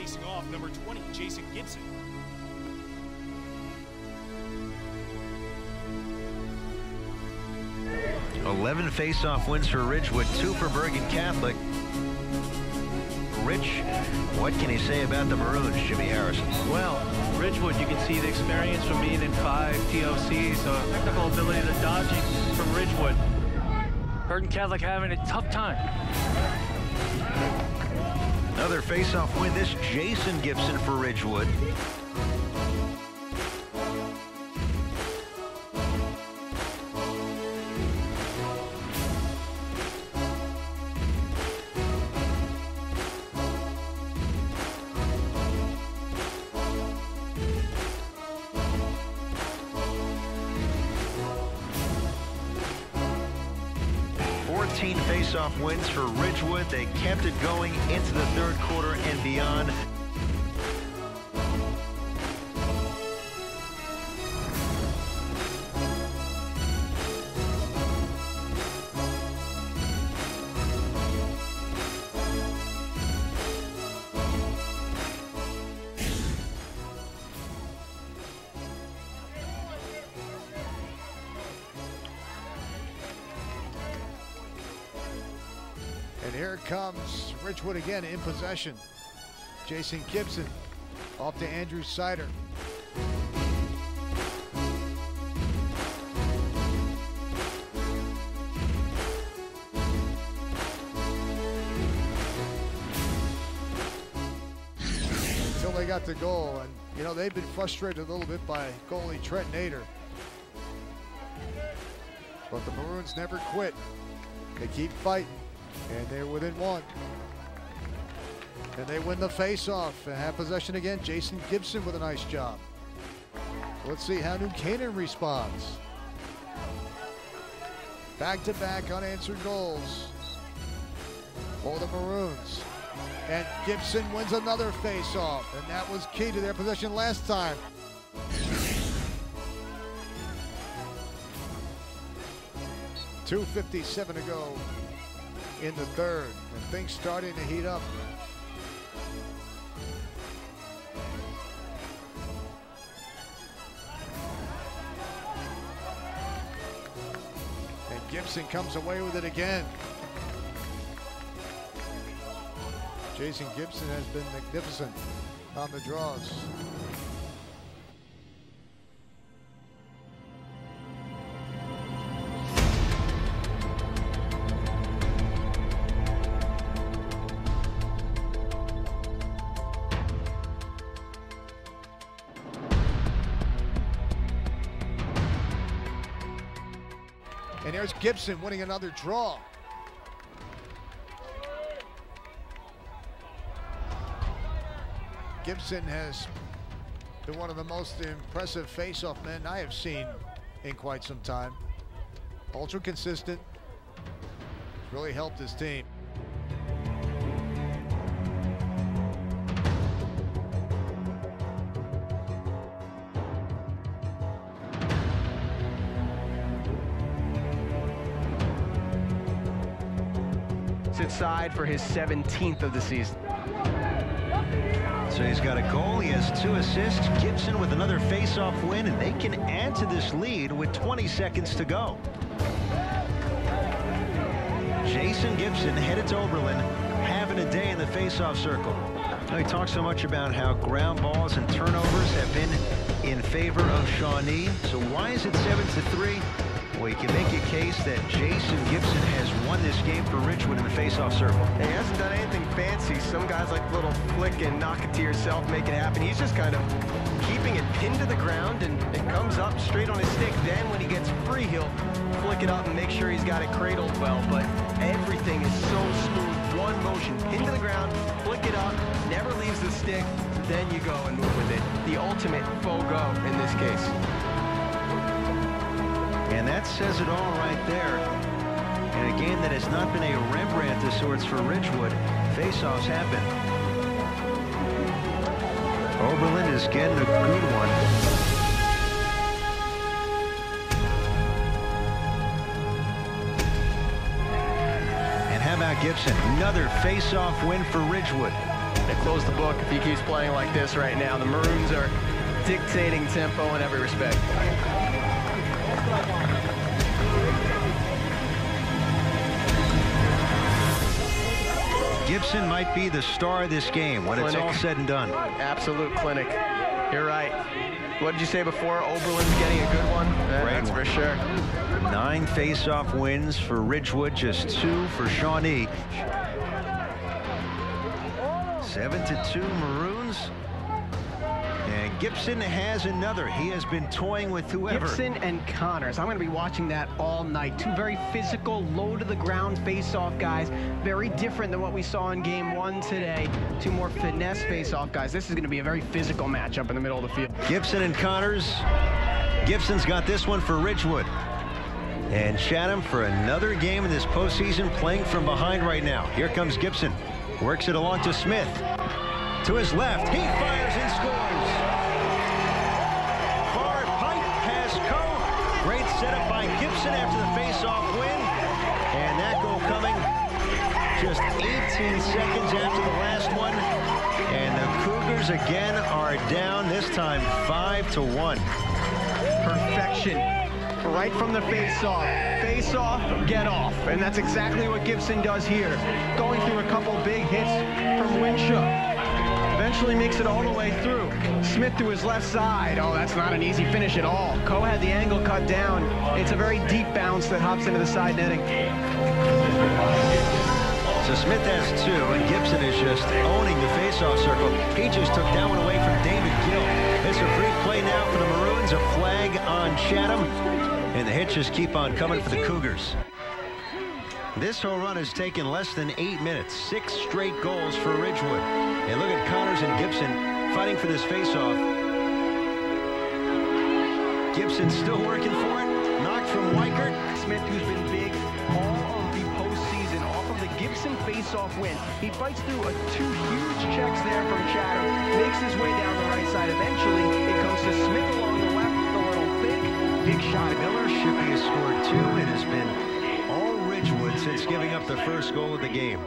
Facing off, number 20, Jason Gibson. "11 face-off wins for Ridgewood, 2 for Bergen Catholic." Rich, what can you say about the Maroons, Jimmy Harrison? Well, Ridgewood, you can see the experience from being in 5 TOCs, so technical ability, the dodging from Ridgewood. Bergen Catholic having a tough time. Another face-off win, this Jason Gibson for Ridgewood. Face-off wins for Ridgewood. They kept it going into the third quarter and beyond. And here comes Ridgewood again in possession. Jason Gibson off to Andrew Sider. Until they got the goal, and you know they've been frustrated a little bit by goalie Trent Nader. But the Maroons never quit. They keep fighting. And they're within 1. And they win the face-off and have possession again. Jason Gibson with a nice job. Let's see how New Canaan responds. Back-to-back unanswered goals for the Maroons. And Gibson wins another face-off. And that was key to their possession last time. .257 to go in the third, and things starting to heat up. And Gibson comes away with it again. Jason Gibson has been magnificent on the draws. And there's Gibson winning another draw. Gibson has been one of the most impressive face-off men I have seen in quite some time. Ultra consistent. Really helped his team. Side for his 17th of the season. So he's got a goal, he has 2 assists. Gibson with another face-off win, and they can add to this lead with 20 seconds to go. Jason Gibson headed to Oberlin, having a day in the face-off circle. Now, he talks so much about how ground balls and turnovers have been in favor of Shawnee. So why is it 7-3? Well, you can make a case that Jason Gibson has won this game for Ridgewood in the face-off circle. He hasn't done anything fancy. Some guys like little flick and knock it to yourself, make it happen. He's just kind of keeping it pinned to the ground, and it comes up straight on his stick. Then when he gets free, he'll flick it up and make sure he's got it cradled well. But everything is so smooth. One motion, pinned to the ground, flick it up, never leaves the stick. Then you go and move with it. The ultimate FOGO in this case. And that says it all right there. In a game that has not been a Rembrandt of sorts for Ridgewood, face-offs happen. Oberlin is getting a good one. And how about Gibson? Another face-off win for Ridgewood. They close the book if he keeps playing like this right now. The Maroons are dictating tempo in every respect. Gibson might be the star of this game when it's all said and done. Absolute clinic. You're right. What did you say before? Oberlin's getting a good one? That's for sure. 9 face-off wins for Ridgewood, just 2 for Shawnee. 7-2 Maroons. And Gibson has another. He has been toying with whoever. Gibson and Connors. I'm going to be watching that all night. 2 very physical, low-to-the-ground face-off guys. Very different than what we saw in Game 1 today. 2 more finesse face-off guys. This is going to be a very physical matchup in the middle of the field. Gibson and Connors. Gibson's got this one for Ridgewood. And Chatham for another game in this postseason, playing from behind right now. Here comes Gibson. Works it along to Smith. To his left. He fires and scores. Far pipe has Coe. Great setup by Gibson after the face-off win. And that goal coming just 18 seconds after the last one. And the Cougars again are down, this time 5-1. Perfection. Right from the face-off. Face-off, get off. And that's exactly what Gibson does here. Going through a couple big hits from Winshaw. Eventually makes it all the way through. Smith to his left side. Oh, that's not an easy finish at all. Coe had the angle cut down. It's a very deep bounce that hops into the side netting. So Smith has 2, and Gibson is just owning the face-off circle. He just took that one away from David Gill. It's a free play now for the Maroons. A flag on Chatham. And the hits just keep on coming for the Cougars. This whole run has taken less than 8 minutes. 6 straight goals for Ridgewood. And look at Connors and Gibson fighting for this face-off. Gibson still working for it. Knocked from Weichert. Smith, who's been big all of the postseason off of the Gibson face-off win. He fights through 2 huge checks there from Chatham. Makes his way down the right side. Eventually, it comes to Smith along the left. The little big shot. Miller Shippey has scored 2. It has been all Ridgewood since giving up the first goal of the game.